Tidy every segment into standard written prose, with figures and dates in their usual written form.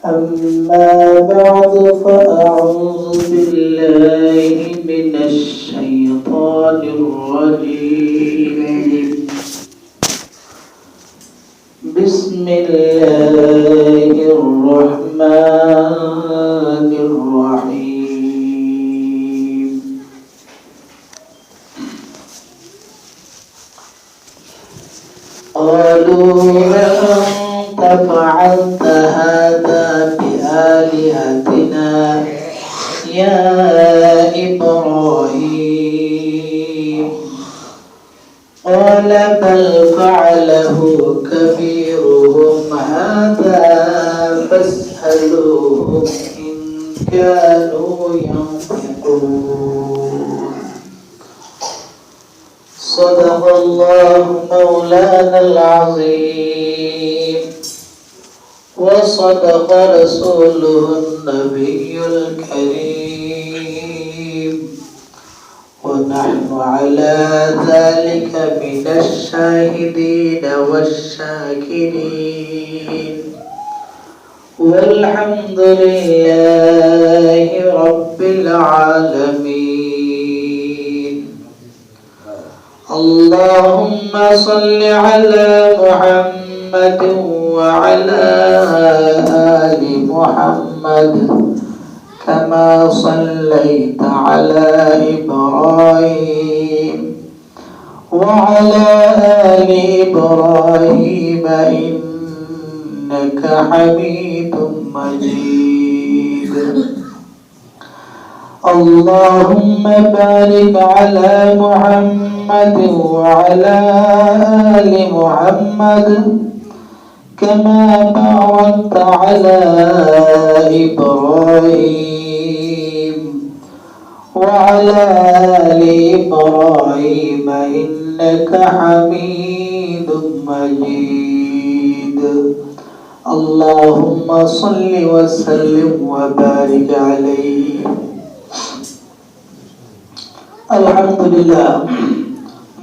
أما بعد فأعوذ بالله من الشيطان الرجيم بسم الله الرحمن الرحيم قالوا أنت فعلت هذا بآلهتنا يا إبراهيم قال بل فعله كبيرهم هذا فاسألوهم إن كانوا ينطقون صدق الله مولانا العظيم وصدق رسوله النبي الكريم ونحن على ذلك من الشاهدين والشاكرين والحمد لله رب العالمين اللهم صل على محمد وعلى آل محمد كما صليت على إبراهيم وعلى آل إبراهيم إنك حميد مجيد اللهم بارك على محمد وعلى آل محمد كما باركت على إبراهيم وعلى آل إبراهيم إنك حميد مجيد اللهم صل وسلم وبارك عليه আলহামদুলিল্লাহ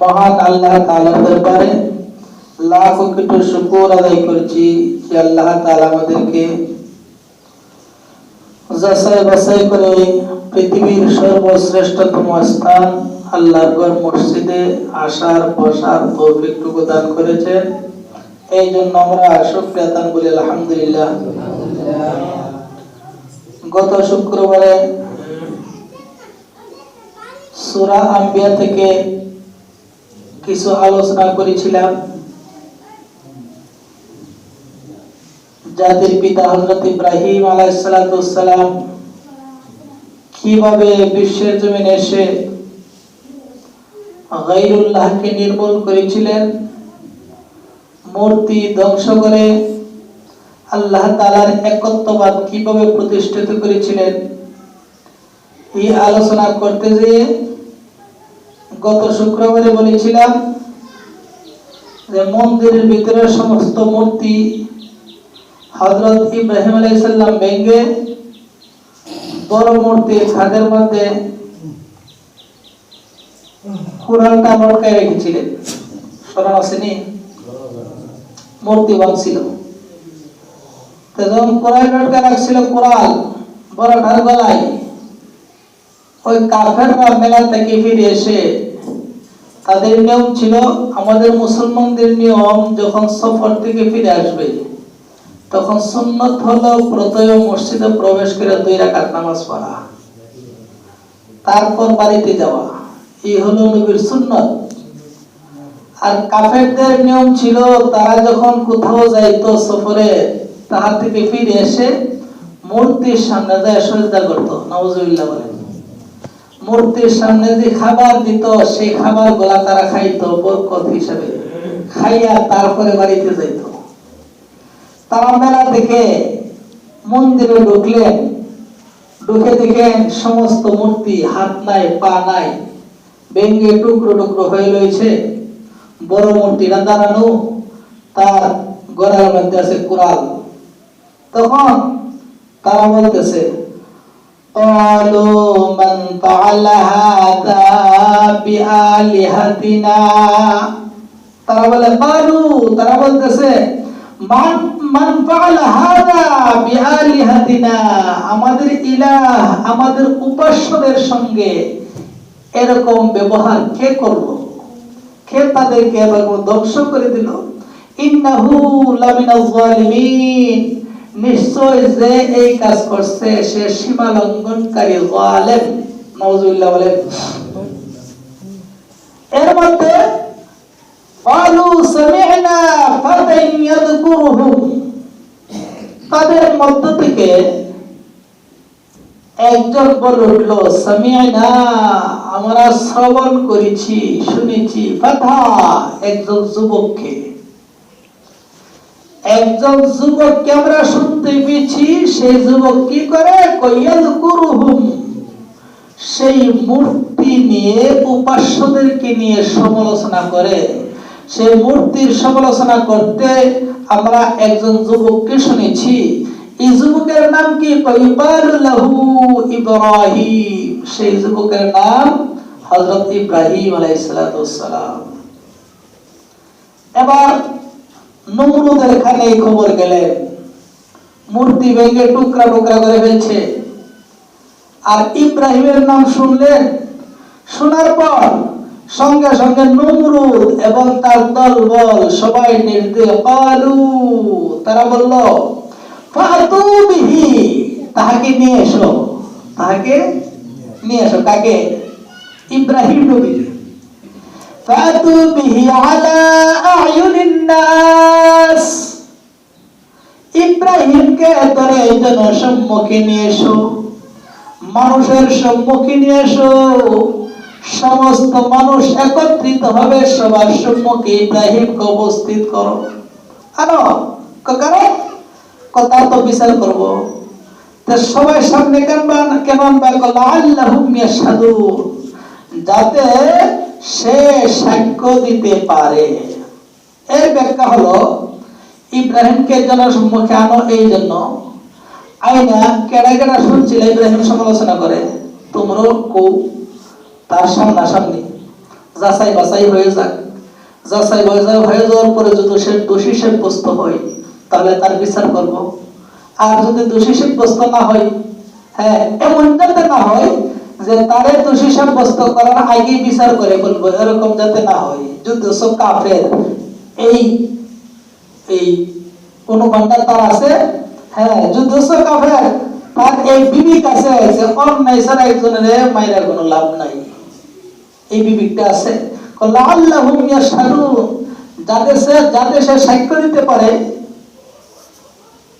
মহান আল্লাহ তাআলার দরবারে লাখ কোটি শুকর আদায় করছি যে আল্লাহ তাআলা আমাদেরকে যাচাই বাছাই করে পৃথিবীর সর্বশ্রেষ্ঠতম স্থান আল্লাহর ঘর মসজিদে আসার বসার তৌফিকটুকু দান করেছেন। এই জন্য আমরা শুকরিয়া আদান বলি আলহামদুলিল্লাহ। গত শুক্রবারে সূরা আম্বিয়া থেকে কিছু আলোচনা করেছিলাম। জাতির পিতা হযরত ইব্রাহিম আলাইহিস সালাতু ওয়াস সালাম কিভাবে বিশ্বের জমিনে এসে গায়রুল্লাহকে নির্মূল করেছিলেন, মূর্তি ধ্বংস করে আল্লাহ তাআলার একত্ববাদ কিভাবে প্রতিষ্ঠিত করেছিলেন, এই আলোচনা করতে যেয়ে গত শুক্রবারে বলেছিলাম যে মন্দিরের ভিতরে সমস্ত মূর্তি হযরত ইব্রাহিম আলাইহিস সালাম ভেঙে বড় মূর্তি ছাদের মধ্যে কোরআনটা লটকায় রেখেছিলেন। শোনা আসেনি? মূর্তি ভাঙছিল, তখন কোরআন লটকায় রাখছিল, কোরআন বড় ঢাল গলায়। ওই কাফেররা মেলা থেকে ফিরে এসে তাদের নিয়ম ছিল, আমাদের মুসলমানদের নিয়ম যখন সফর থেকে ফিরে আসবে তখন সুন্নত হলো প্রথমে মসজিদে প্রবেশ করে 2 রাকাত নামাজ পড়া, তারপর বাড়িতে যাওয়া। এই হলো নবীর সুন্নত। আর কাফেরদের নিয়ম ছিল, তারা যখন কোথাও যাইতো সফরে, তাহার থেকে ফিরে এসে মূর্তির সামনে যায় সিজদা করত। নাউজুবিল্লাহ বলেন। মূর্তির সামনে যে খাবার দিত সেই খাবার গুলা তারা খাইতো বরকত হিসাবে, খাইয়া তারপরে বাড়িতে যাইত। তারা মেলা থেকে মন্দিরে ঢুকলেন, ঢুকে দেখেন সমস্ত মূর্তি হাত নাই পা নাই, ভেঙে টুকরো টুকরো হয়ে রয়েছে। বড় মূর্তিটা দাঁড়ানো, তার গলার মধ্যে আছে কোরআন। তখন তারা বলতেছে, قالوا من فعل هذا بآلهتنا, তারা বলে, তারা বলতেছে মান মান ফাআলা হাযা বিআলিহাতিনা, আমাদের ইলাহ, আমাদের উপাস্যদের সঙ্গে এরকম ব্যবহার কে করলো, কে তাদেরকে এরকম ধ্বংস করে দিল। ইন্নাহু লামিনাজ জালিমিন, নিশ্চয় যে এই কাজ করছে সে সীমা লঙ্ঘনকারী জালেম। নাউজুবিল্লাহ বলেন। এর মধ্যে ক্বালু সামি'না ফাতান ইয়াযকুরুহুম, তাদের মধ্য থেকে একজন বলে উঠল সামি'না, আমরা শ্রবণ করেছি, শুনেছি, ফাতা একজন যুবককে, একজন যুবককে আমরা শুনতে পেয়েছি। সেই যুবক কি করে, ইয়াযকুরুহুম, সেই মূর্তি নিয়ে, উপাস্যদেরকে নিয়ে সমালোচনা করে। সেই মূর্তির সমালোচনা করতে আমরা একজন যুবককে শুনেছি। এই যুবকের নাম কি, ইউকালু লাহু ইব্রাহিম, সেই যুবকের নাম হযরত ইব্রাহিম আলাইহিস সালাতু ওয়াস সালাম। এবার নমরুদের কানে এই খবর গেলেন, মূর্তি ভেঙে টুকরা টুকরা করে ফেলছে। আর ইব্রাহিমের নাম শুনলেন, শোনার পর সঙ্গে সঙ্গে নমরুদ এবং তার দলবল সবাই নির্দেশ ক্বালু, তারা বলল ফাতু বিহি, তাহাকে নিয়ে এসো, তাহাকে নিয়ে এসো। কাকে? ইব্রাহিম নবী। ফাতু বিহি আলা আয়ুনিন নাস, ইব্রাহিমকে ধরে জনসম্মুখে নিয়ে এসো, মানুষের সম্মুখে নিয়ে এসো। সমস্ত মানুষ একত্রিত হবে, সবার সম্মুখে ইব্রাহিমকে উপস্থিত করো। আনো কারণ কথা তো বিচার করবো, তো সবাই সামনে কেমন লাআল্লাহুম ইয়াশহাদুন, যাতে সে সাক্ষ্য দিতে পারে। এর ব্যাখ্যা হলো, ইব্রাহিমকে জনসম্মুখে আনো এই জন্য, আইনা কেডা কেডা শুনছিল ইব্রাহিম সমালোচনা করে, তোমরাও কও, তার সামনাসামনি যাচাই বাছাই হয়ে যাক। যাচাই বাছাই হয়ে যাওয়ার পরে যদি সে দোষী সাব্যস্ত হয় তাহলে তার বিচার করব। আর যদি দোষী সাব্যস্ত না হয়, হ্যাঁ, এমন যাতে না হয় যে তারে দোষী সাব্যস্ত করার আগেই বিচার করে বলবো, এরকম যাতে না হয়। যুদ্ধ সব কাফের এই এই অনুমানটা তার আছে। হ্যাঁ, যুদ্ধ সব কাফের, তার এই বিবেক আছে যে অন্যায় ছাড়া একজনের মাইরা কোনো লাভ নাই, এই বিবেকটা আছে। লাআল্লাহুম ইয়াশহাদুন, যাতে সে সাক্ষ্য দিতে পারে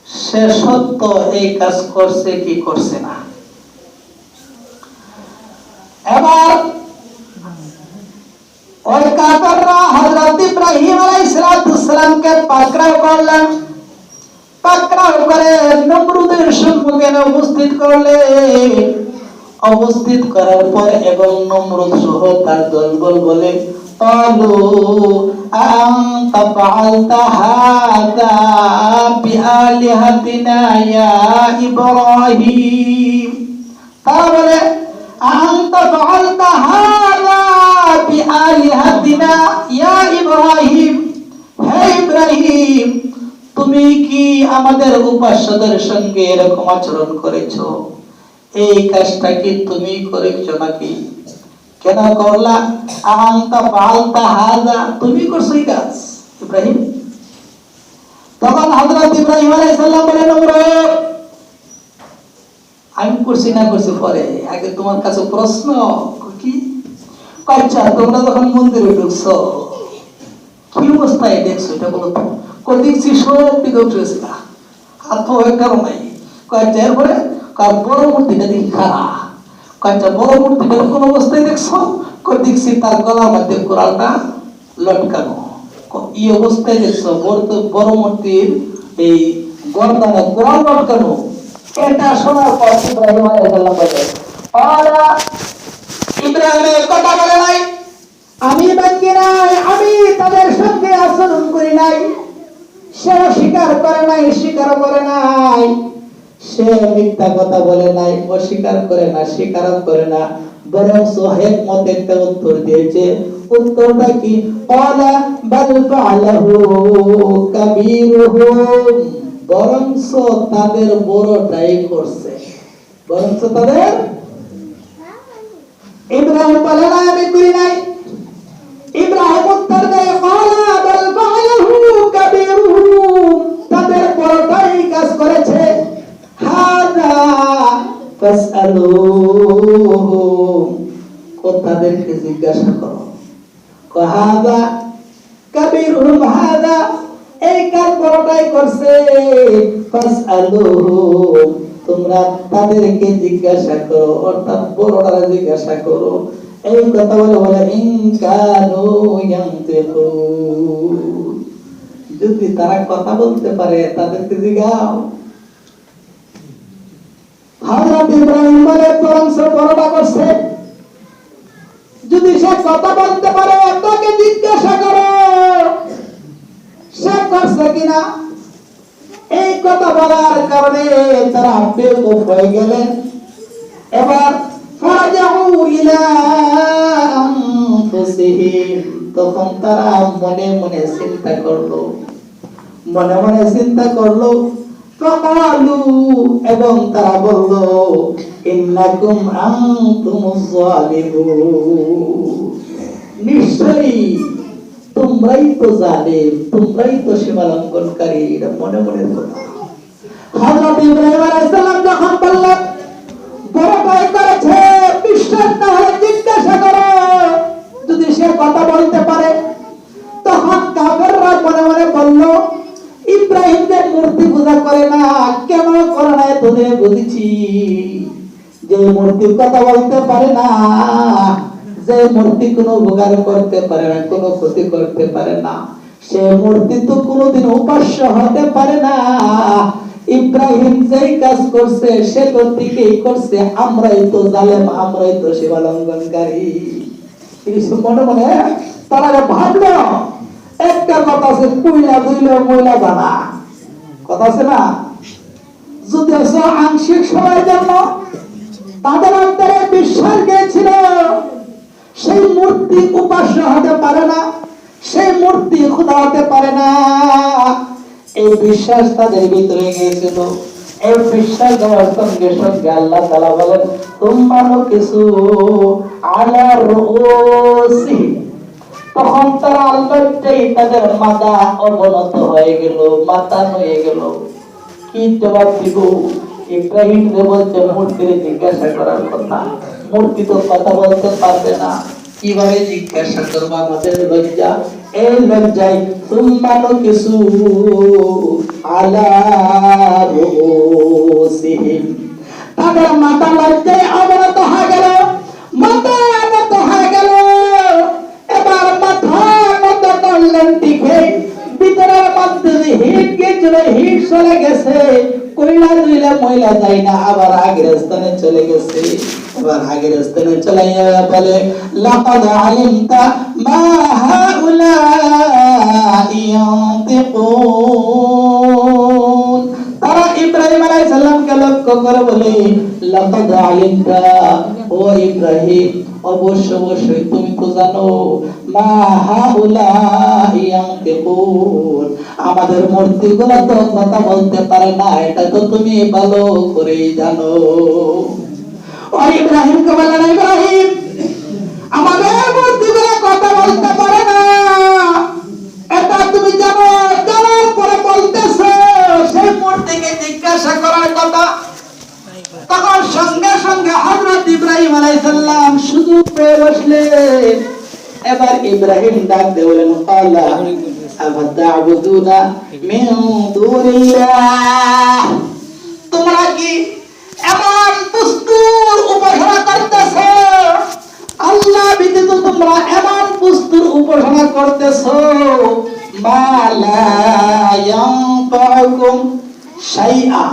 সে সত্য এই কাজ করছে কি করছে না। এবার ওই কাফেররা হযরত ইব্রাহিম আলাইহিস সালামকে পাকড়াও করলেন, পাকড়াও করে নমরুদের সম্মুখে উপস্থিত করলেন। উপস্থিত করার পর এবং নমরুদ সহ তার দলবল বলে, ক্বালু আনতা ফাআলতা হাযা বিআলিহাতিনা ইয়া ইব্রাহিম, তারা বলে আনতা ফাআলতা হাযা বিআলিহাতিনা ইয়া ইব্রাহিম, হে ইব্রাহিম, তুমি কি আমাদের উপাস্যদের সঙ্গে এরকম আচরণ করেছো? এই কাজটা কি তুমি করেছো নাকি? কেন করলা? আনতা ফাআলতা হাযা, তুমি করছো এই কাজ ইব্রাহিম। তখন হযরত ইব্রাহিম আলাইহিস সালাম বলেন, নমরুদ, আমি করছি না করছি পরে, আগে তোমার কাছে প্রশ্ন কি? আচ্ছা, তোমরা যখন মন্দিরে ঢুকছো কি অবস্থায় দেখছো এটা বলো তো। দেখছি সব বিধক রয়েছে, হাত পাওয়ার কারণ নাই। কয়েকটা এরপরে বড় মূর্তিটা দেখি খারাপ, কয়েকটা বড় মূর্তিটা কোন অবস্থায় দেখছো? দেখছি তার গলার মধ্যে কোরআনটা লটকানো। এই অবস্থায় দেখছো বড় মূর্তির এই গর্দানে কোরআন লটকানো। এটা শোনার পর ইব্রাহিম আলাইহিস সালাম বলে, আলা ইব্রাহিম কথা বলে নাই, আমি বাকি নাই, আমি তাদের সঙ্গে আচরণ করি নাই। সে স্বীকার করে নাই, স্বীকার করে নাই, সে মিথ্যা কথা বলে নাই, অস্বীকার করে না, স্বীকার করে না, বরং হিকমত একটা উত্তর দিয়েছে, উত্তরটা কি? ক্বালা বাল ফাআলাহু কাবীরুহুম, বরংস তাদের বড়টাই করছে, বরংস তাদের। ইব্রাহিম বলে না আমি করি নাই। ইব্রাহিম উত্তর দেয় ক্বালা বাল ফাআলাহু কাবীরুহুম, তাদের বড়টাই কাজ করেছে। হাদা ফাসআলুহুম, তাদেরকে জিজ্ঞাসা করো। হাদা কাবীরুহুম, হাদা এই কাজ বড়টাই করছে। ফাসআলুহুম, তোমরা তাদেরকে জিজ্ঞাসা করো, অর্থাৎ বড়টারে জিজ্ঞাসা করো। এই কথা বলে ইন কানু ইয়ানতিকুন, যদি তারা কথা বলতে পারে তাদেরকে জিজ্ঞাও। হযরত ইব্রাহিম বলে বরংস বড়টা করছে, যদি সে কথা বলতে পারে তাকে জিজ্ঞাসা করো সে করছে কিনা। এই কথা বলার কারণে তারা বেকুফ হয়ে গেলেন। এবার ফারাজাউ ইলা আনফুসিহিম, তখন তারা মনে মনে চিন্তা করলো, মনে মনে চিন্তা করলো। ফাকালু, এবং তারা বলল, ইন্নাকুম আনতুমুজ জালিমুন, নিশ্চয়ই তোমরাই তো জালিম, তোমরাই তো সীমালঙ্ঘনকারী। এটা মনে মনে কথা। হযরত ইব্রাহিম আলাইহিস সালাম যখন বললেন বড় ভাই করেছে, বিশ্বাস না হলে জিজ্ঞাসা করো, যদি সে কথা বলতে পারে। তখন কাফেররা মনে মনে বলল, ইব্রাহিম যে মূর্তি পূজা করে না, কেন করে না তোদের বুঝেছি। যে মূর্তি কথা বলতে পারে না, যে মূর্তি কোনো উপকার করতে পারে না, কোনো ক্ষতি করতে পারে না, সে মূর্তি তো কোনোদিন উপাস্য হতে পারে না। ইব্রাহিম যেই কাজ করছে সে তো ঠিকই করছে, আমরাই তো জালেম, আমরাই তো সীমালঙ্ঘনকারী। মনে মনে তারা ভাবলো, একটা কথা আছে, কইলা দুইলা ময়লা জানা কথা আছে না, যদি আংশিক সময়ের জন্য তাদের অন্তরে বিশ্বাস গিয়েছিল সেই মূর্তি উপাস্য হতে পারে না, সেই মূর্তি খোদা হতে পারে না। এই বিশ্বাস তাদের ভিতরে গিয়েছিল। এই বিশ্বাস দেওয়ার সঙ্গে সঙ্গে আল্লাহ তাআলা বলেন, তুমারও কিছু আলা রুসি, তখন তারা আল্লাহটাই তাদের মাথা অবনত হয়ে গেল, মাথা হয়ে গেল। কি জবাব দিব? ইব্রাহিম যে বলছে মূর্তির জিজ্ঞাসা করার কথা, মূর্তি তো কথা বলতে পারবে না, কিভাবে জিজ্ঞাসা করবো? আমাদের লজ্জা, এই লজ্জায় তুমারও কিছু আলা রুসিহিম, তাদের মাথা লজ্জায় অবনত হয়ে গেল, মাথা অবনত হয়ে গেল। এবার মাথার মধ্যে করলেন টিকে, ভিতরের মধ্যে হিট গেছিল, হিট চলে গেছে, কইলা দুইলা ময়লা যায় না, আবার আগের স্থানে চলে গেছে। এবার আগের স্থানে চলে বলে, লাকাদ আলিমতা মা হাউলাই ইয়ানতিকুন, তারা ইব্রাহিম আলাইহিস সালামকে লক্ষ্য করে বলে, লাকাদ আলিমতা, ও ইব্রাহিম অবশ্য অবশ্যই তুমি তো জানো, মা হাউলাই ইয়ানতিকুন, আমাদের মূর্তিগুলো তো কথা বলতে পারে না, এটা তো তুমি ভালো করেই জানো। ও ইব্রাহিম কে বললেন, ইব্রাহিম আমাদের মূর্তিগুলো কথা বলতে পারে না, এটা তুমি জানো, জানার পরে বলতেছো সেই মূর্তিকে জিজ্ঞাসা করার কথা। তখন সঙ্গে সঙ্গে হযরত ইব্রাহিম আলাইহিস সালাম সুযোগ পেয়ে বসলেন। এবার ইব্রাহিম ডাক দিয়ে বলেন, ক্বালা আফাতা'বুদুনা মিন দুনিল্লাহ, তোমরা কি এমন বস্তুর উপাসনা করতেছো, আল্লাহ ব্যতীত তোমরা এমন বস্তুর উপাসনা করতেছো, মা লা ইয়ানফাউকুম শাইআ,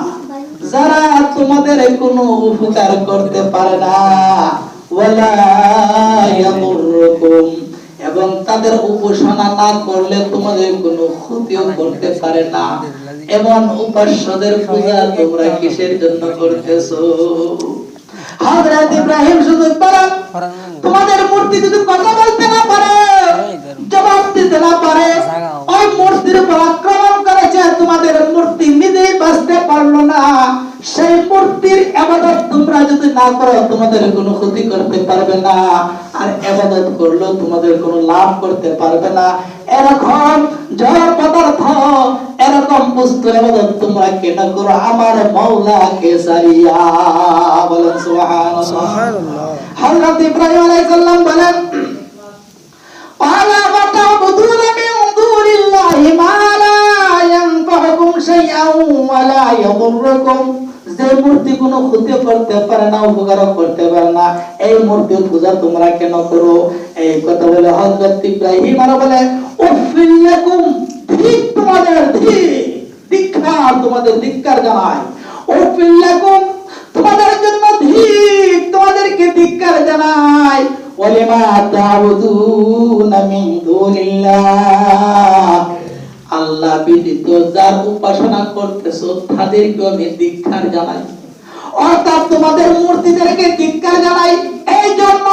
যারা তোমাদের কোনো উপকার করতে পারে না, ওয়ালা ইয়াদুররুকুম, এবং তাদের উপাসনা না করলে তোমাদের কোনো ক্ষতিও করতে পারে না। এমন উপাস্যদের পূজা তোমরা কিসের জন্য করতেছো? হযরত ইব্রাহিম শুধু বলেন, তোমাদের মূর্তি যদি কথা বলতে না পারে, জবাব দিতে না পারে, ওই মূর্তির উপর আক্রমণ করেছে, তোমাদের মূর্তি নিজেই বাঁচতে পারলো না, সেই মূর্তির ইবাদত তোমরা যদি না করো তোমাদের কোনো ক্ষতি করতে পারবে না, আর ইবাদত করলেও তোমাদের কোনো লাভ করতে পারবে না। এরকম জড় পদার্থ, এরকম বস্তুর ইবাদত তোমরা কেন করো আমার মাওলাকে সারিয়া? বলেন সুবহানাল্লাহ। হযরত ইব্রাহিম আলাইহিস সালাম বলেন, ওয়ালা তা'বুদুনা মিন দুনিল্লাহি মা লা ইয়ানফাউকুম শাইআন ওয়া লা ইয়াদুররুকুম, যে মূর্তি কোনো ক্ষতি করতে পারে না, উপকার করতে পারে না, এই মূর্তির পূজা তোমরা কেন করো? এই কথা বলে হযরত ইব্রাহিম আর বলে, উফিল লাকুম, ঠিক তোমাদের ধিক্কার, তোমাদের ধিক্কার জানাই। উফিল লাকুম, তোমাদের জন্য ঠিক, তোমাদেরকে ধিক্কার জানাই। ওয়ালিমা তা'বুদুনা মিন দুনিল্লাহ, আল্লাহ ব্যতীত যার উপাসনা করতেছো তাদেরকে আমি ধিক্কার জানাই। অর্থাৎ তোমাদের মূর্তিদেরকে ধিক্কার জানাই। এই জন্য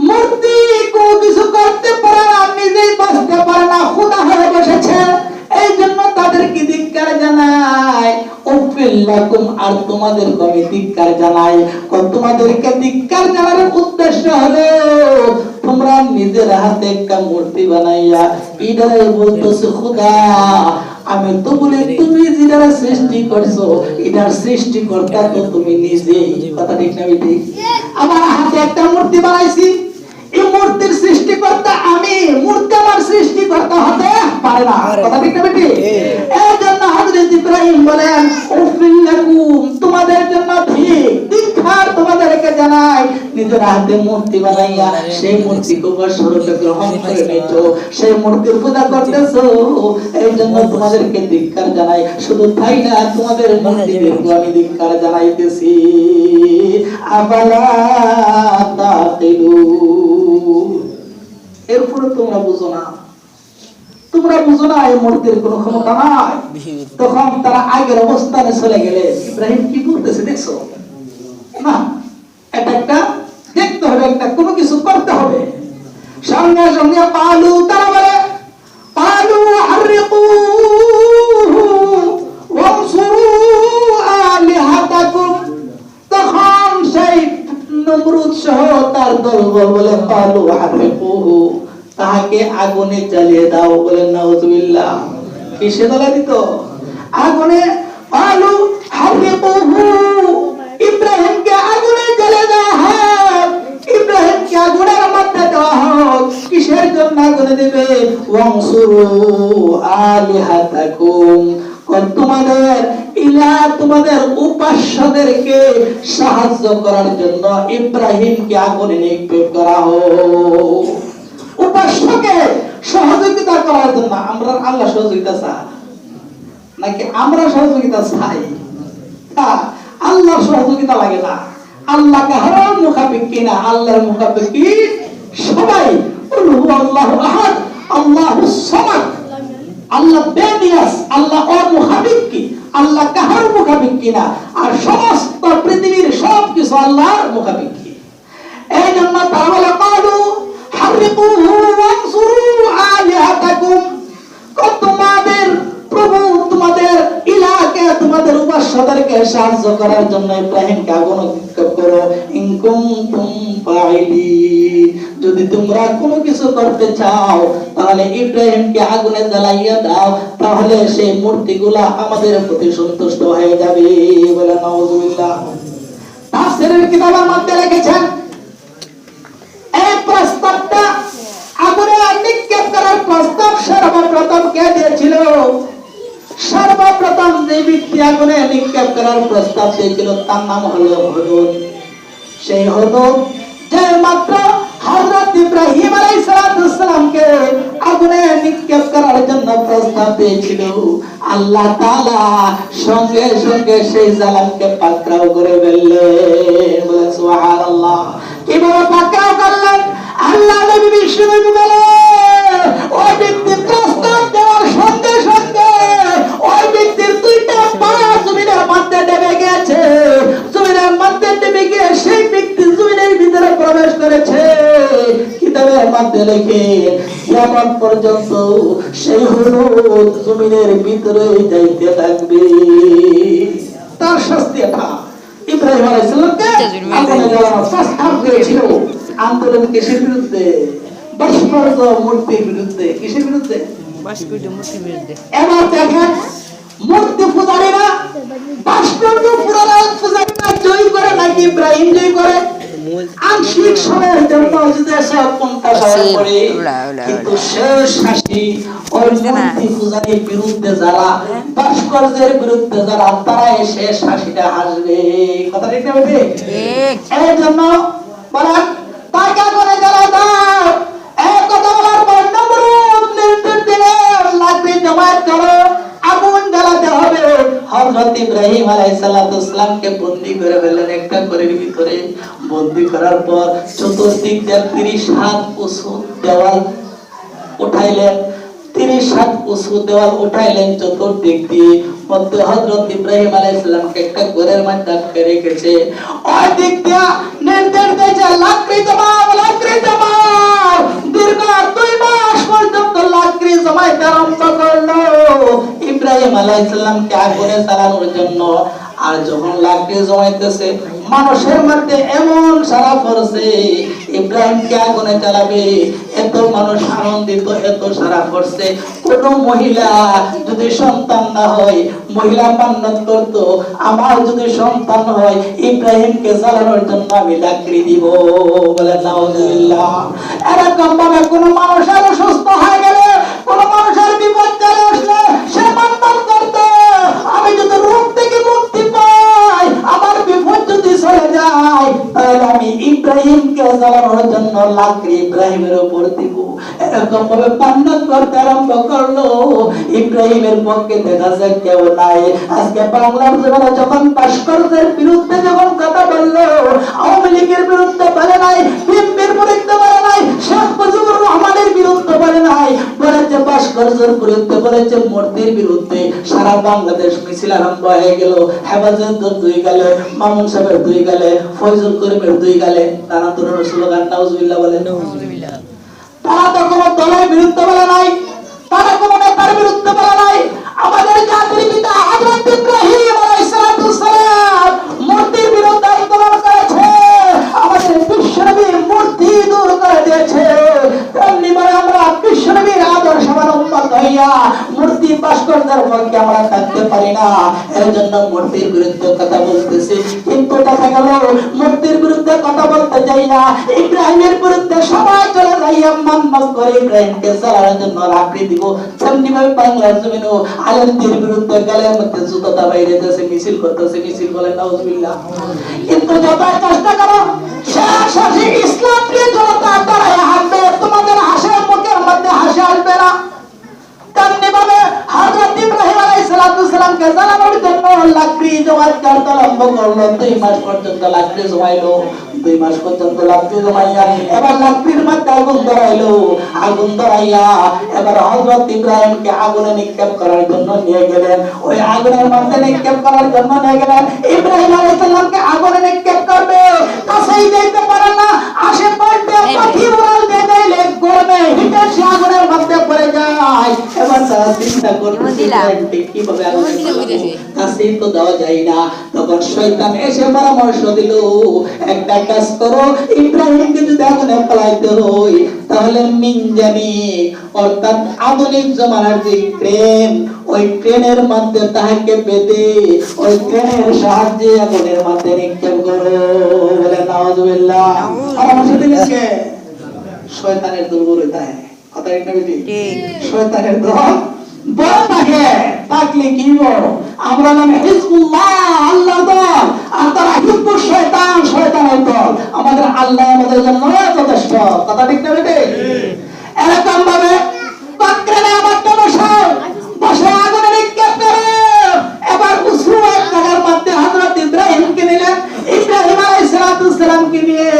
মূর্তি কোনো কিছু করতে পারে না, নিজেই বাঁচতে পারে না, খোদা হয়ে বসেছে, এই জন্য তাদেরকে ধিক্কার জানাই। উফিল্লাকুম, আর তোমাদেরকে আমি ধিক্কার জানাই। তোমাদেরকে ধিক্কার জানার উদ্দেশ্য হলো তোমরা নিজের হাতে একটা মূর্তি বানাইয়া ইদারে বলতেছো খোদা, আমি তো বলি তুমি যেটা সৃষ্টি করছো এটার সৃষ্টিকর্তা তো তুমি নিজেই। কথা ঠিক না ঠিক? আমার হাতে একটা মূর্তি বানাইছি, এই মূর্তির সৃষ্টিকর্তা আমি, মূর্তি আমার সৃষ্টিকর্তা হতে পারে না। কথা ঠিক না ঠিক? এই জন্য হযরত ইব্রাহিম বলেন, উফিল্লাকুম, তোমাদের জন্য ধিক্কার তোমাদেরকে জানাই। নিজের হাতে মূর্তি বানাইয়া সেই মূর্তিকে স্বরূপে গ্রহণ করে নিছো, সেই মূর্তির পূজা করতেছো, এই জন্য তোমাদেরকে ধিক্কার জানাই। শুধু তাই না, তোমাদের মূর্তিদেরকে আমি ধিক্কার জানাইতেছি। আফালা তাকিলুন, এরপরে তোমরা বুঝো না, তোমরা বুঝো না এই মূর্তির কোনো ক্ষমতা নাই। তখন তারা আগের অবস্থানে চলে গেলে ইব্রাহিম কি বলতেছে দেখছো না? এটা একটা দেখতে হবে, একটা কোনো কিছু করতে হবে। সঙ্গে সঙ্গে পালু, তারা বলে পালু হারিকু ওয়ানসুরু আলিহাতাকুম। তখন সেই নমরুদ সহ তার দলবল বলে পালু হারিকু, তাহাকে আগুনে জ্বালিয়ে দাও। বলেন নাউযুবিল্লাহ। কিসে জ্বালিয়ে দিত? আগুনে। পালু হারিকুহু, ইব্রাহিমকে আগুনে জ্বালিয়ে দেওয়া হোক, ইব্রাহিমকে আগুনের মধ্যে দেওয়া হোক। কিসের জন্য আগুনে দিবে? ওয়ানসুরু আলিহাতাকুম, তোমাদের ইলা, তোমাদের উপাস্যদেরকে সাহায্য করার জন্য ইব্রাহিমকে আগুনে নিক্ষেপ করা হোক। উপাস্যকে সহযোগিতা করার জন্য। আমরা আল্লাহ সহযোগিতা চাই নাকি আমরা সহযোগিতা চাই? আল্লাহর সহযোগিতা লাগে না। আল্লাহ কাহার মুখাপেক্ষী না, আল্লাহর মুখাপেক্ষী সবাই। আল্লাহু আহাদ, আল্লাহুস সামাদ, আল্লাহ বেনিয়াস, আল্লাহ অমুখাপেক্ষী, আল্লাহ কাহার মুখাপেক্ষী না। আর সমস্ত পৃথিবীর সবকিছু আল্লাহর মুখাপেক্ষী। এই জন্য তারা বলে কালু হারিকুহু ওয়ানসুরু আলিহাতাকুম, তোমাদের প্রভু, তোমাদের ইলাকে, তোমাদের উপাস্যদেরকে সাহায্য করার জন্য ইব্রাহিমকে আগুনে নিক্ষেপ করো। ইন কুনতুম ফাইলিন, যদি তোমরা কোনো কিছু করতে চাও তাহলে ইব্রাহিমকে আগুনে জ্বালাইয়া দাও, তাহলে সেই মূর্তিগুলা আমাদের প্রতি সন্তুষ্ট হয়ে যাবে। বলে নাউযুবিল্লাহ। তাফসীরের কিতাবের মধ্যে লিখেছেন এই প্রস্তাবটা আগুনে নিক্ষেপ করার প্রস্তাব সর্বপ্রথম কে দিয়েছিল? সর্বপ্রথম যে ব্যক্তি আগুনে নিক্ষেপ করার প্রস্তাব দিয়েছিল তার নাম হলো হুদুদ। সেই হুদুদ যে মাত্র হযরত ইব্রাহিম আলাইহিস সালামকে আগুনে নিক্ষেপ করার জন্য প্রস্তাব দিয়েছিল, আল্লাহ তাআলা সঙ্গে সঙ্গে সেই জালেমকে পাকড়াও করে ফেললেন। বলেন সুবহানাল্লাহ। কিভাবে পাকড়াও করলেন? আল্লাহ নবী বিশ্বনবী বলে ওই ব্যক্তি প্রস্তাব দেওয়ার সঙ্গে সঙ্গে ওই ব্যক্তির দুইটা পা জমিনের মধ্যে ডুবে গেছে। জমিনের মধ্যে ডুবে গিয়ে সেই ব্যক্তি জমিনের ভিতরে প্রবেশ করেছে। রেখে কিয়ামত পর্যন্ত সেই হলুদ জমিনের ভিতরে যাইতে থাকবে। তার শাস্তি এটা। ইব্রাহিম আলাইহিস সালামকে আগুনে জ্বালানো প্রস্তাব দিয়েছিল আন্দোলন কিসের বিরুদ্ধে? ভাস্কর্য মূর্তির বিরুদ্ধে। কিসের বিরুদ্ধে? ভাস্কর্য মূর্তির বিরুদ্ধে। এবার দেখেন মূর্তি পূজারীরা ভাস্কর্য পূজারীরা জয় করে নাকি ইব্রাহিম জয় করে? আংশিক সময়ের জন্য যদি এসে কোনটা করে, কিন্তু শেষ হাসি ওই মূর্তি পূজারীর বিরুদ্ধে যারা, ভাস্কর্যের বিরুদ্ধে যারা, তারা শেষ হাসিটা হাসবে। কথা ঠিক না বেটি? এই জন্য বলেন তাকে করে যারা দাও এক কথা বলার পর নমরুদ নির্দেশ দিলেন লাগবে জমায়েত করো, আগুন জ্বালাতে হবে। হযরত ইব্রাহিম আলাইহিস সালামকে বন্দী করে ফেললেন একটা ঘরের ভিতরে। বন্দী করার পর চতুর্দিক দিয়ে 30 হাত উঁচু দেওয়াল উঠাইলেন। 30 হাত উঁচু দেওয়াল উঠাইলেন চতুর্দিক দিয়ে। মধ্যে হযরত ইব্রাহিম আলাইহিস সালামকে একটা ঘরের মধ্যে আটকে রেখেছে। ওই দিক দিয়ে নির্দেশ দিয়েছে লাকড়ি জমাও, লাকড়ি জমাও। দীর্ঘ 2 মাস পর্যন্ত লাকড়ি জমাইতে আরম্ভ করলো ইব্রাহিম আলাইহিস সালামকে আগুনে জ্বালানোর জন্য। আর যখন লাকড়ি জমাইতেছে মানুষের মধ্যে এমন সারা পড়ছে ইব্রাহিমকে আগুনে জ্বালাবে, এত মানুষ আনন্দিত, এত সারা পড়ছে। কোন মহিলা যদি সন্তান না হয়, মহিলা মান্নত করতো আমার যদি সন্তান হয় ইব্রাহিমকে জ্বালানোর জন্য আমি লাকড়ি দিব। বলে নাউজুবিল্লাহ। এরকম ভাবে কোন মানুষ আরো সুস্থ হয়ে গেলে, কোন মানুষের বিপদ চলে আসলে সে মান্নত করতো আমি যদি রোগ থেকে মুক্তি পাই, আমার বিপদ যদি চলে যায়, তাহলে আমি ইব্রাহিমকে জ্বালানোর জন্য লাকড়ি ইব্রাহিমের উপর দিব। এরকম ভাবে মান্নত করতে আরম্ভ করলো। ইব্রাহিমের পক্ষে দেখা যায় কেউ নাই। আজকে বাংলার জমিনে যখন ভাস্কর্যের বিরুদ্ধে যখন কথা বললো, আওয়ামী লীগের বিরুদ্ধে বলে নাই, বিএনপির বিরুদ্ধে বলে নাই, শেখ মুজিবুর রহমানের বিরুদ্ধে বলে নাই, বলেছে ভাস্কর্যের বিরুদ্ধে, বলেছে মূর্তির বিরুদ্ধে। সারা বাংলাদেশ মিছিল আরম্ভ হয়ে গেল। হেফাজতের 2 গালে, মামুন সাহেবের 2 গালে, ফয়জুল করিমের 2 গালে নানা ধরনের স্লোগান। নাউজুবিল্লাহ বলেন। নাউজুবিল্লাহ। তারা তো কোনো দলের বিরুদ্ধে বলে নাই, তারা কোনো নেতার বিরুদ্ধে বলে নাই। আমাদের জাতির পিতা হযরত ইব্রাহিম আলাইহিস সালাম মূর্তির বিরুদ্ধে আন্দোলন করেছে, আমাদের বিশ্বনবীর মূর্তি দূর করে দিয়েছে। তেমনি মানে আমরা বিশ্বনবীর আদর্শবান উম্মত হইয়া মূর্তি ভাস্কর্যের পক্ষে আমরা থাকতে পারি না। এর জন্য মূর্তির বিরুদ্ধে কথা বলতেছি। কিন্তু দেখা গেল মূর্তির বিরুদ্ধে কথা বলতে যাই না, ইব্রাহিমের বিরুদ্ধে সবাই চলে যাইয়া মান্নত করে ইব্রাহিমকে জ্বালানোর জন্য লাকড়ি দিব। তেমনি ভাবে বাংলার জমিনে আলেমদের বিরুদ্ধে গালের মধ্যে জুতা দাবাই রেখেছে, মিছিল করতেছে। মিছিল বলে নাউজুবিল্লাহ। কিন্তু যতই চেষ্টা করো শেষ হাসি ইসলাম প্রিয় জনতা দাঁড়ায় হাসবে, তোমাদের হাসির মুখের মধ্যে হাসি আসবে না। তেমনি ভাবে হযরত ইব্রাহিম আলাইহিস সালামকে জ্বালানোর জন্য লাকড়ি জমাইতে আরম্ভ করলো। 2 মাস পর্যন্ত লাকড়ি জমাইলো। 2 মাস পর্যন্ত লাকড়ি জমাইয়া এবার লাকড়ির মধ্যে আগুন ধরাইলো। আগুন ধরাইয়া এবার হযরত ইব্রাহিমকে আগুনে নিক্ষেপ করার জন্য নিয়ে গেলেন। ওই আগুনের মধ্যে নিক্ষেপ করার জন্য নিয়ে গেলেন। ইব্রাহিম আলাইহিস সালামকে আগুনে নিক্ষেপ করবে, কাছেই যেতে পারে না। আশেপাশে পাখি উড়াল দিয়ে দিলে গরমে হিটে সে আগুনের মধ্যে পড়ে যায়। এবার তারা চিন্তা করতে কিভাবে আগুন কাছেই তো দেওয়া যায় না। তখন শয়তান এসে পরামর্শ দিল, একটা কাজ করো, ইব্রাহিমকে যদি আগুনে ফেলাইতে হয় তাহলে মিনজানি অর্থাৎ আধুনিক জমানার যে ট্রেন, ওই ট্রেনের মধ্যে তাহাকে বেঁধে ওই ট্রেনের সাহায্যে আগুনের মধ্যে নিক্ষেপ করো। বলে নাউজুবিল্লাহ। পরামর্শ দিলেন কে? শয়তানের দুর্বলতা। কথা ঠিক না বেটি? শয়তানের দল বল থাকে, থাকলে কি বল? আমরা নাম হিজবুল্লাহ, আল্লাহর দল, আর তারা হিজবুল শয়তান, শয়তানের দল। আমাদের আল্লাহ আমাদের জন্য যথেষ্ট। কথা ঠিক না বেটি? এরকম ভাবে বাকরানে আমাকে বসে আগুনে নিক্ষেপ করে এবার উসু এক জায়গার মধ্যে হযরত ইব্রাহিমকে নিলেন। ইব্রাহিম আলাইহিস সালামকে নিয়ে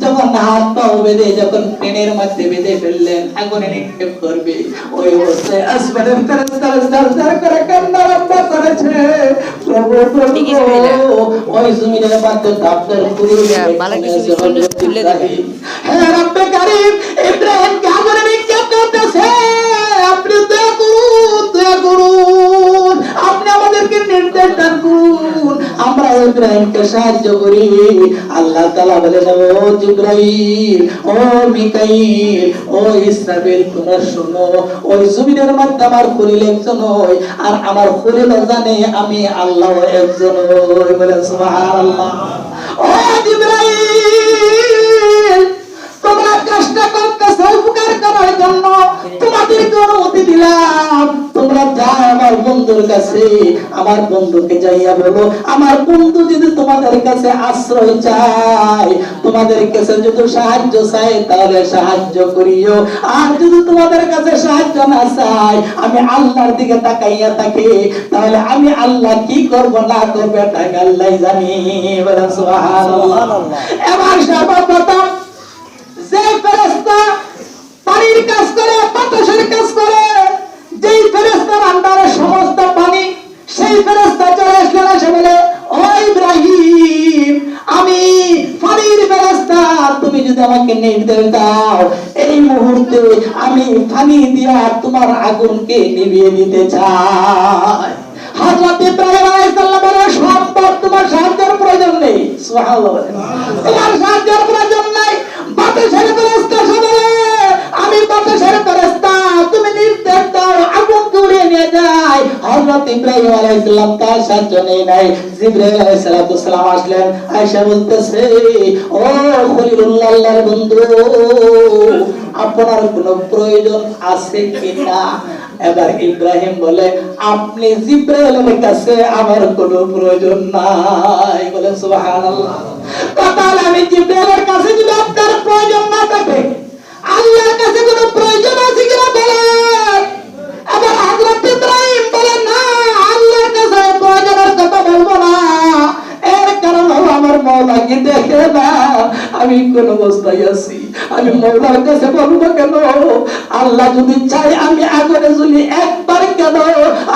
যখন হাত পা বেঁধে যখন ফেনের মধ্যে বেঁধে ফেললেন, আগুনে নিক্ষেপ করবে। ওই অবস্থায় আসমানের ফেরেশতারা জারজার করে কান্না আরম্ভ করেছে, প্রভু প্রভু ওই জমিনের মধ্যে আপনার খুলে হ্যাঁ রব্বে কারীম ইব্রাহিমকে আগুনে নিক্ষেপ করতেছে। আপনি দয়া করুন, দয়া করুন, আপনি আমাদেরকে নির্দেশ দান করুন, আমরা ইব্রাহিমকে সাহায্য করি। আল্লাহ তাআলা বলেন, ও জিবরাইল, ও মিকাইল, ও ইসরাফিল, তোমরা শোনো, ওই জমিনের মধ্যে আমার খলিল একজন হয়, আর আমার খলিল জানে আমি আল্লাহ একজন হই। বলে সুবহানাল্লাহ। ও জিবরাইল, তোমরা কষ্ট করতেছো উপকার করার জন্য, তোমাদেরকে অনুমতি দিলাম, তোমরা যাও আমার বন্ধুর কাছে, আমার বন্ধুকে যাইয়া বলো, আমার বন্ধু যদি তোমাদের কাছে আশ্রয় চায়, তোমাদের কাছে যদি সাহায্য চায়, তাহলে সাহায্য করিও, আর যদি তোমাদের কাছে সাহায্য না চায়, আমি আল্লাহর দিকে তাকাইয়া থাকি, তাহলে আমি আল্লাহ কি করব না করব এটা আল্লাহ জানি। বলেন সুবহানাল্লাহ। এবার সর্বপ্রথম যে ফেরেশতা পানির কাজ করে, বাতাসের কাজ করে, যেই ফেরেশতার আন্ডারে সমস্ত পানি, সেই ফেরেশতা চলে আসলেন, এসে বলে, ও ইব্রাহিম, আমি পানির ফেরেশতা, তুমি যদি আমাকে নির্দেশ দাও, এই মুহূর্তে আমি পানি দিয়া তোমার আগুনকে নিভিয়ে দিতে চাই। হযরত ইব্রাহিম আলাইহিস সালাম বলে, সম্ভব, তোমার সাহায্যের প্রয়োজন নেই। সুবহানাল্লাহ। তোমার সাহায্যের প্রয়োজন নাই। বাতাসের ফেরেশতা বলে, আমি বাতাসের ফেরেশতা, তুমি নির্দেশ দাও, আগুনকে উড়িয়ে নিয়ে যায়। হযরত ইব্রাহিম আলাইহিস সালাম তার সাহায্য নেই নাই। জিবরাইল আলাইহিস সালাম আসলেন, আয়েশা বলতেছে, ও খলিলুল্লাহ, আল্লাহর বন্ধু, আপনার কোনো প্রয়োজন আছে কিনা? এবার ইব্রাহিম বলে, আপনি জিবরাইলের কাছে আমার কোনো প্রয়োজন নাই। বলে সুবহানাল্লাহ। তাহলে আমি জিবরাইলের কাছে যদি আপনার প্রয়োজন না থাকে, আল্লাহর কাছে কোনো প্রয়োজন আছে কিনা বলেন। এবার হযরত ইব্রাহিম বলে, না, আল্লাহর কাছে প্রয়োজনের কথা বলবো না, এর কারণ হলো আমার মওলাকে দেখে না আমি কোন অবস্থায় আছি, আমি মওলার কাছে বলবো কেন? আল্লাহ যদি চাই আমি আগুনে জ্বলি একবার কেন,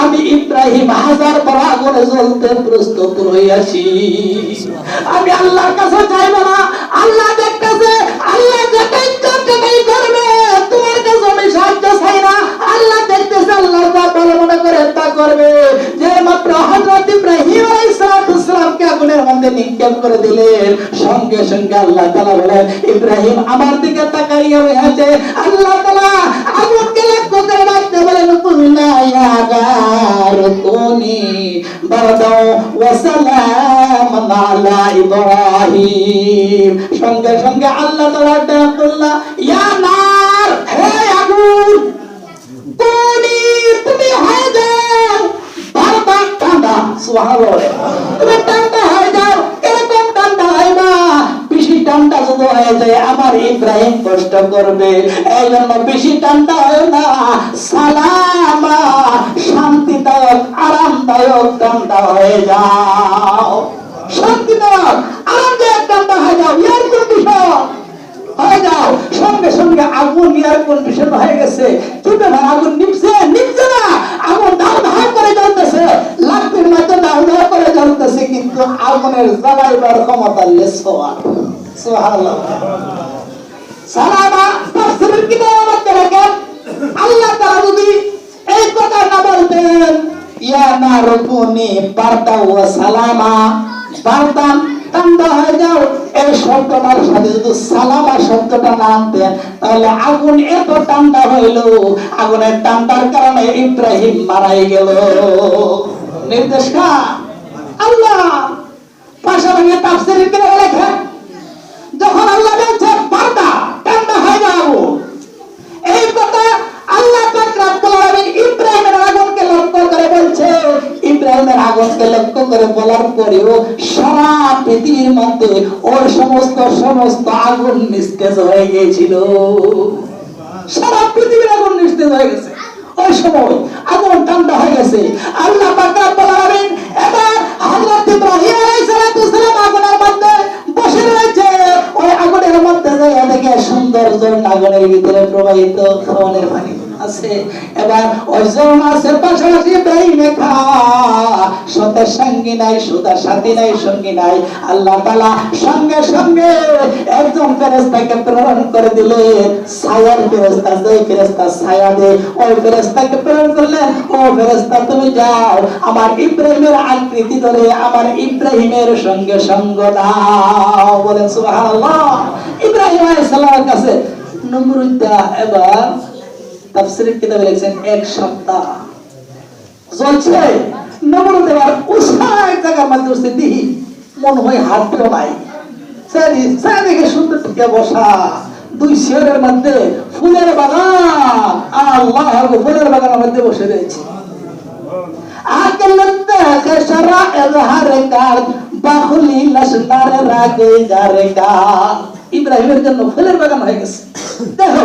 আমি ইব্রাহিম 1000 বার আগুনে জ্বলতে প্রস্তুত হইয়াছি। আমি আল্লাহর কাছে চাইবো না, আল্লাহ দেখতেছে, আল্লাহ যেটাই যেটাই করবে, তোমার কাছে আমি সাহায্য চাই না, আল্লাহ দেখতেছে, আল্লাহ যা ভালো মনে করে তা করবে। যে মাত্র হযরত ইব্রাহিম আলাইহিস সালামকে আগুনের মধ্যে নিক্ষেপ করে দিলেন, সঙ্গে সঙ্গে আল্লাহ তাআলা বলেন, ইব্রাহিম আমার দিকে তাকাইয়া আছে। আল্লাহ তাআলা আগুনকে লক্ষ্য করে ডাকতে বলেন, কুল্লা ইয়া গার কুনি বারদাও ওয়া সালামান আলা ইব্রাহিম। সঙ্গে সঙ্গে আল্লাহ তাআলা ডাকলেন, ইয়া নার, হে আগুন, কুনি, তুমি হয়ে যাও বারদা, ঠান্ডা। সুবহানাল্লাহ। তুমি ঠান্ডা হয়ে যাও। এরকম ঠান্ডা হয় না, বেশি ঠান্ডা যদি হয়ে যায় আমার ইব্রাহিম কষ্ট করবে, এই জন্য বেশি ঠান্ডা হয় না, সালামা, শান্তিদায়ক, আরামদায়ক ঠান্ডা হয়ে যাও, শান্তিদায়ক, আরামদায়ক ঠান্ডা হয়ে যাও, এয়ার কন্ডিশন হয়ে যাও। সঙ্গে সঙ্গে আগুন এয়ার কন্ডিশন হয়ে গেছে। কি ব্যাপার, আগুন নিভছে? নিভছে না, আগুন দাও দাও করে জ্বলতেছে, লাকড়ির মধ্যে দাও দাও করে জ্বলতেছে, কিন্তু আগুনের জ্বালাইবার ক্ষমতা লেস হওয়ার। সুবহানাল্লাহ। সালামা তাফসীরের কিতাবের মধ্যে লেখেন, আল্লাহ তাআলা যদি এই কথা না বলতেন, ইয়া নারকুনি বারদা ওয়া সালামা, বারদান ঠান্ডা হয়ে যাও, এই শব্দটার সাথে যদি সালামা শব্দটা না আনতেন, তাহলে আগুন এত ঠান্ডা হইল, আগুনের ঠান্ডার কারণে ইব্রাহিম মারাই গেল। নির্দেশ আল্লাহ। পাশাপাশি তাফসীরের কিতাবে লেখেন, যখন আল্লাহ বলছে বারদা, ঠান্ডা হয়ে যাও, এই কথা আল্লাহ পাক রব্বুল আলামিন ইব্রাহিমের আগুনকে লক্ষ্য করে বলছে। ইব্রাহিমের আগুনকে লক্ষ্য করে বলার পরেও সারা পৃথিবীর মধ্যে ওর সমস্ত আগুন নিস্তেজ হয়ে গিয়েছিল। সারা পৃথিবীর আগুন নিস্তেজ হয়ে গেছে, ওই সময় আগুন ঠান্ডা হয়ে গেছে। আল্লাহ পাক রব্বুল আলামিন এবার হযরত ইব্রাহিম আলাইহিস সালাম আগুনের মধ্যে বসে রয়েছে, ওই আগুনের মধ্যে দেখে সুন্দর ঝর্ণা আছে। এবার ওই ঝর্ণা আছে পাশাপাশি ইব্রাহিমে খা সতের সঙ্গী নাই, সুদার সাথী নাই, সঙ্গী নাই। আল্লাহ তাআলা সঙ্গে সঙ্গে একজন ফেরেশতাকে প্রেরণ করে দিলেন, ছায়ার ফেরেশতা, যেই ফেরেশতা ছায়া দেয় ওই ফেরেশতাকে প্রেরণ করলেন, ও ফেরেশতা তুমি যাও আমার ইব্রাহিমের আকৃতি ধরে আমার ইব্রাহিমের সঙ্গে সঙ্গ দাও। বলেন সুবহানাল্লাহ। ইব্রাহিম আলাইহিস সালামের কাছে নমরুদা এবার তাফসীরের কিতাবে লিখছেন এক সপ্তাহ চলছে। নমরুদ এবার উসাই জায়গার মধ্যে বসে দিই মন হয় হাঁটতেও নাই, চারিদিকে সুন্দর টিকে বসা, দুই শেয়ারের মধ্যে ফুলের বাগান, আল্লাহ ফুলের বাগানের মধ্যে বসে রয়েছে। ইব্রাহিমের জন্য ফুলের বাগান হয়ে গেছে। দেখো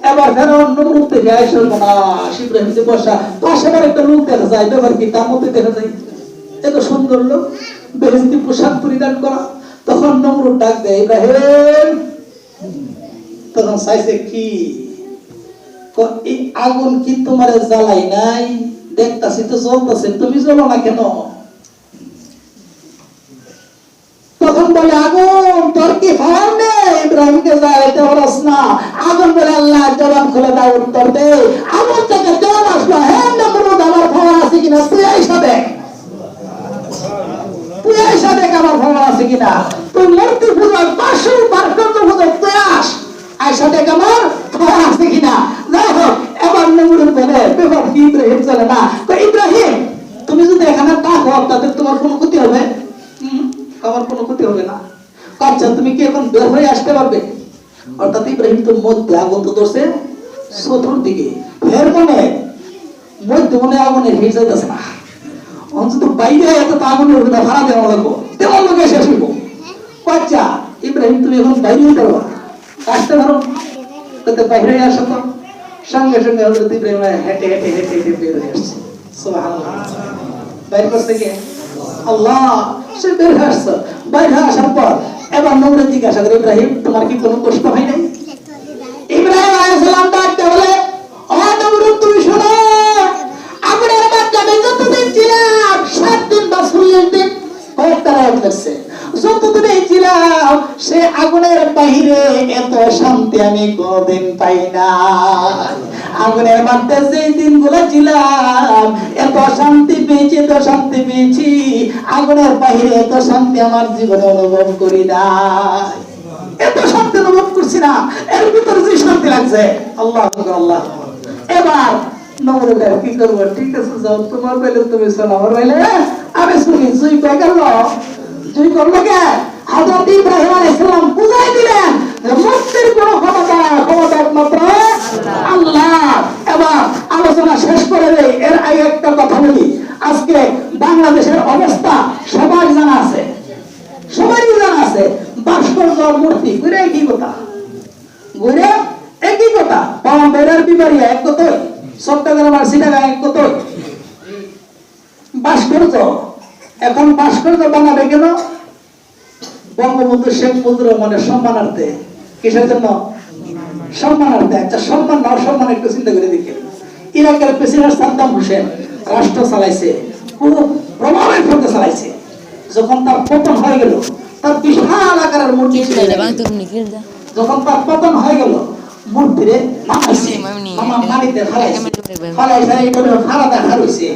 এবার ফেরাউন নমরুদ থেকে আয়েশার বনাস ইব্রাহিম যে বসা, পাশে আবার একটা লোক দেখা যায়, ব্যাপার কি তার মধ্যে দেখা যায় এত সুন্দর লোক, বেহেশতি পোশাক পরিধান করা। তখন নমরুদ ডাক দেয় ইব্রাহিম, তখন চাইছে কি এই আগুন কি তোমার জ্বালাই নাই? দেখতাছি তো জ্বলতেছে, তুমি জ্বলো না কেন? তখন বলে আগুন তোর কি ফায়ার নেই? ইব্রাহিমকে জ্বালাইতে পারস না। আগুন বলে আল্লাহ জবান খুলে দাও, উত্তর দে। আগুন থেকে জল আসলো, হে নমরুদ আমার ফায়ার আছে কিনা তুই আইসা দেখ, তুই আইসা দেখ আমার ফায়ার আছে কিনা। তুই মূর্তি পূজা পাশে বারকত পূজা তুই আইসা দেখ আমার ফায়ার আছে কিনা। যাই হোক এবার নমরুদ বলে ব্যাপার কি ইব্রাহিম চলে না। তো ইব্রাহিম তুমি যদি এখানে থাকো তাতে তোমার কোনো ক্ষতি হবে? আমার কোনো ক্ষতি হবে না। আচ্ছা তুমি কি এখন বের হয়ে আসতে পারবে? অর্থাৎ ইব্রাহিম তো মধ্যে আগুন তো ধরছে চতুর্দিকে, এর মধ্যে মনে আগুনের হয়ে যাইতেছে না, অন্তত বাইরে এত আগুনের ভাড়া দেওয়া লাগবো, তেমন লোক এসে আসবো। আচ্ছা ইব্রাহিম তুমি এখন বাইরে হতে পারো, আসতে পারো? বাইরে আসো তো। সঙ্গে সঙ্গে হযরত ইব্রাহিম হেঁটে হেঁটে হেঁটে হেঁটে বের হয়ে আসছে। সুবহানাল্লাহ। বাইরে করতে গিয়ে আল্লাহ সে বের হয়ে আসছে। বাইরে আসার পর এবার নমরুদ জিজ্ঞাসা করে ইব্রাহিম তোমার কি কোনো কষ্ট হয় নাই? ইব্রাহিম আলাইহিস সালাম ডাকতে বলে ও নমরুদ তুমি শোনো, আমরা মক্কাতে যতদিন ছিলাম 7 দিন বা 40 দিন কয়েকটা রাত লাগছে, যতদিন ছিলাম সে আগুনের বাহিরে এত শান্তি আমি কোনদিন পাই না। আগুনের মধ্যে যে দিনগুলো ছিলাম এত শান্তি পেয়েছি, এত শান্তি পেয়েছি, আগুনের বাহিরে এত শান্তি আমার জীবনে অনুভব করি না, এত শান্তি অনুভব করছি না, এর ভিতরে যে শান্তি লাগছে। আল্লাহ আল্লাহ। এবার নমরুদ কি করবো, ঠিক আছে যাও তোমার পাইলে তুমি শোনো, আমার পাইলে আমি শুনি। জুই পেয়ে গেল, জুই করলো কে? হযরত ইব্রাহিম আলাইহিস সালাম বুঝাই দিলেন যে মুক্তির কোনো ক্ষমতা একমাত্র আল্লাহ। এবার আলোচনা শেষ করে দেই, এর আগে একটা কথা বলি। আজকে বাংলাদেশের অবস্থা সবার জানা আছে, সবারই জানা আছে। ভাস্কর্য মূর্তি ঘুরে একই কথা, ঘুরে একই কথা। বাম্বের বিবারিয়া এক কত, চট্টগ্রাম আর চিটাগাং এক কত। ভাস্কর্য এখন ভাস্কর্য বানাবে কেন? বঙ্গবন্ধু শেখ মুজিবুর রহমানের সম্মানার্থে। কিসের জন্য? সম্মানার্থে। আচ্ছা সম্মান না অসম্মান একটু চিন্তা করে দেখি। ইরাকের প্রেসিডেন্ট সাদ্দাম হোসেন রাষ্ট্র চালাইছে, খুব প্রভাবের ফলে চালাইছে। যখন তার পতন হয়ে গেল, তার বিশাল আকারের মূর্তি ছিল, যখন তার পতন হয়ে গেল মূর্তিরে মামাইছে, মাটিতে ফালাইছে, ফালাইছে এইভাবে ফালা দেখা রয়েছে,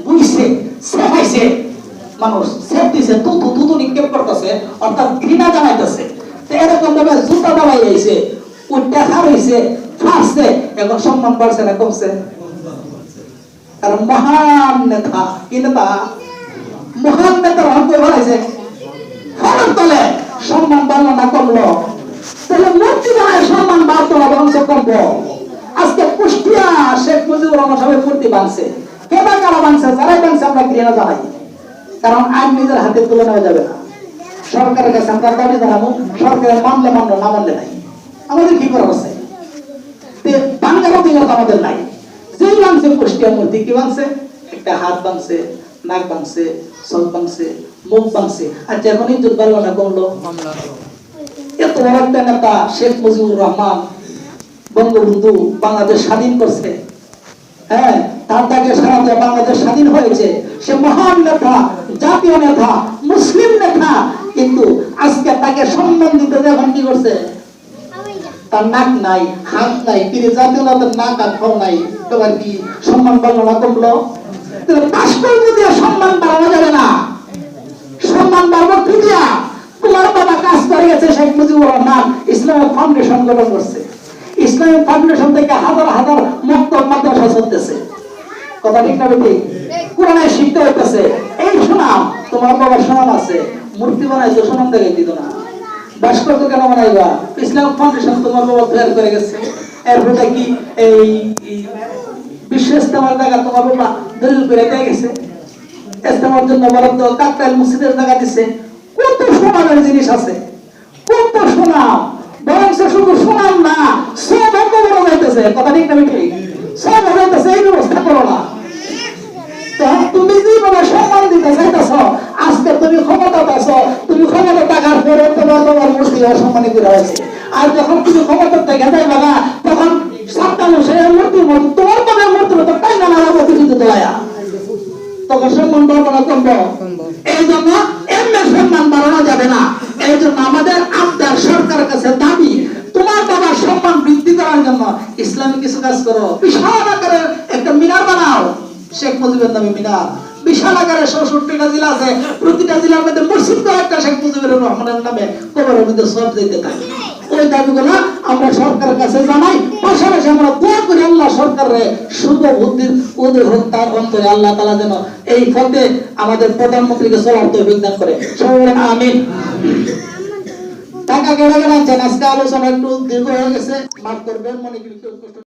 বুঝছে, সেফাইছে, মানুষ সেফ দিছে, তুতু তুতু নিক্ষেপ করতেছে, অর্থাৎ ঘৃণা জানাইতেছে। এরকম ভাবে জুতা দাবাই যাইছে, ও দেখা রয়েছে, ফাঁসছে। এখন সম্মান বাড়ছে না কমছে? কারণ মহান নেতা, কি নেতা? মহান নেতা হতে বাড়াইছে, ফলের তলে সম্মান বাড়লো না কমলো? তাহলে মূর্তি বানায় সম্মান বাড়তো না বরঞ্চ কমবো। আজকে কুষ্টিয়া শেখ মুজিবুর রহমান সাহেবের মূর্তি বানছে, কেবা কারা বানছে, যারাই বানছে আমরা ঘৃণা জানাই। কারণ আইন নিজের হাতে তুলে নেওয়া যাবে না। সরকারের কাছে আমরা দাবি জানাবো, সরকারের মানলে মানলো, না মানলে নাই। আমাদের কি করার আছে? বাংলার অধিকার আমাদের নাই। যেই বানছে কুষ্টিয়া মূর্তি, কি বানছে? একটা হাত বানছে, নাক বানছে, চোখ বানছে, মুখ বানছে। আচ্ছা এখন ইজ্জত বাড়লো না কমলো? এত বড় একটা নেতা শেখ মুজিবুর রহমান, বঙ্গবন্ধু বাংলাদেশ স্বাধীন করছে, হ্যাঁ, তার তাকে সারাতে বাংলাদেশ স্বাধীন হয়েছে। সে মহান নেতা, জাতীয় নেতা, মুসলিম নেতা, কিন্তু আজকে তাকে সম্মান দিতে এখন কি করছে? তার নাক নাই, হাত নাই, তিনি জাতীয় নেতার নাক আর ফল নাই, তোমার কি সম্মান বাড়লো না কমলো? ভাস্কর্য দিয়ে সম্মান বাড়ানো যাবে না। সম্মান বাড়বো কি দিয়া? তোমার বাবা কাজ করে গেছে, শেখ মুজিবুর রহমান ইসলামিক ফাউন্ডেশন গঠন করছে। ইসলামিক ফাউন্ডেশন থেকে হাজার হাজার মক্তব মাদ্রাসা চলতেছে, কথা ঠিক না বেঠিক? কোরআনের শিক্ষা হইতেছে। এই সুনাম তোমার বাবার সুনাম আছে, মূর্তি বানাইছো সুনাম দেখে দিত না। ভাস্কর্য কেন বানাইবা? ইসলাম ফাউন্ডেশন তোমার বাবা তৈরি করে গেছে। এরপরে কি এই বিশ্ব ইস্তেমার জায়গা তোমার বাবা দলিল করে দিয়ে গেছে। ইস্তেমার জন্য বরাদ্দ কাকরাইল মসজিদের জায়গা দিছে। কত সুনামের জিনিস আছে, কত সুনাম। বরং শুধু সুনাম না, সব বড় যাইতেছে, কথা ঠিক না বেঠিক? সব যাইতেছে, এই ব্যবস্থা করো না। তুমি যেভাবে সম্মান দিতে চাইতেছ, আজকে তুমি ক্ষমতা পাচ্ছ, তুমি ক্ষমতা টাকার পরে তোমার বাবার মূর্তি অসম্মানী করে হয়েছে। আর যখন তুমি ক্ষমতা থেকে যাইবা না, তখন সাতটা সেই মূর্তির মতো তোমার বাবার মূর্তির মতো তাই না মারা প্রতিযোগিতা দোয়া, তখন সম্মান পাবো না, কমবো। এই জন্য এমনি সম্মান বাড়ানো যাবে না। এই জন্য আমাদের আবদার সরকারের কাছে দাবি, তোমার বাবার সম্মান বৃদ্ধি করার জন্য ইসলামিক কিছু কাজ করো। বিশাল আকারের একটা মিনার বানাও, শেখ মুজিবের নামে মিনার। বিশাল আকারে ৬৬টা জেলা আছে, প্রতিটা জেলার মধ্যে মসজিদ একটা শেখ মুজিবুর রহমানের নামে কবরের মধ্যে সব দিতে থাকে। ওই দাবিগুলো আমরা সরকারের কাছে জানাই। পাশাপাশি আমরা দোয়া করি আল্লাহ সরকারের শুভ বুদ্ধির উদয় হোক, তার অন্তরে আল্লাহ তাআলা যেন এই পথে আমাদের প্রধানমন্ত্রীকে চলার তৌফিক দান করে। সবাই বলেন আমিন। টাকা কেটে গেলেন, আজকে আলোচনা একটু দীর্ঘ হয়ে গেছে, মাফ করবেন, মনে করি কেউ কষ্ট